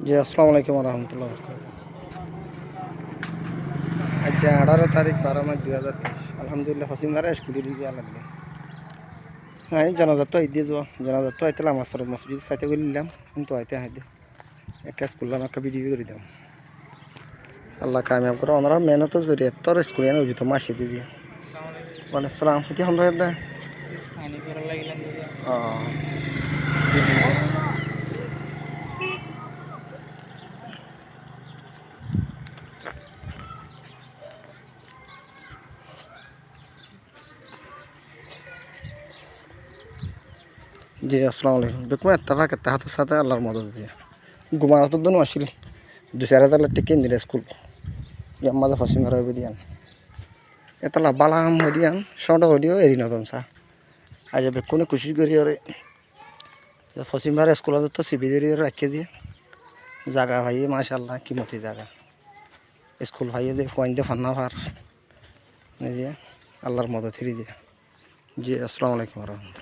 জি, আসসালামু আলাইকুম রহমতুল্লাহ বরকাত। আজ 18 তারিখ 12 মাস 2023। আলহামদুলিল্লাহ ফসিমারা স্কুলে দিয়ে লাগবে। হ্যাঁ, জানাজা তো দিয়ে যাওয়া জানাজা তো আইতাম আমার মসজিদ সাইতে গেলাম কিন্তু আইতে হাইদে একটা স্কুল একটা ভিডিও করে দাম আল্লাহ কামিয়াব করে ওনারা মেহনত জরিয়ে তোর স্কুলে এনে উচিত মাসে দিয়ে ওয়ালাইকুম আসসালাম হইতে হামদা দা ও জি, আসসালামু আলাইকুম। দেখুন এত্তাফাক হাতের সাথে আল্লাহর মদদ দিয়ে ঘুমানো তো দোনো আসিল 2,000 টিকেন দিলে স্কুল ইয়াম্মাদা ফসিমারা হইবে দিয়ান এতলা বালাম হই দিয়ান সন্ডা হই দিও এরি নতন সা আজ বেকুনে খুশি করি ওরে ফসিমারা স্কুল তো সিবিজেরি রাখিয়ে দিয়ে জায়গা ভাইয়ে মাশাআল্লাহ কিমতি জায়গা স্কুল ভাইয়ে দিয়ে পয়েন্ট দিয়ে ফান্না ভার নিজে আল্লাহর মদদ ছিড়ি দিয়ে জি, আসসালামু আলাইকুম রহমতুল্লাহ।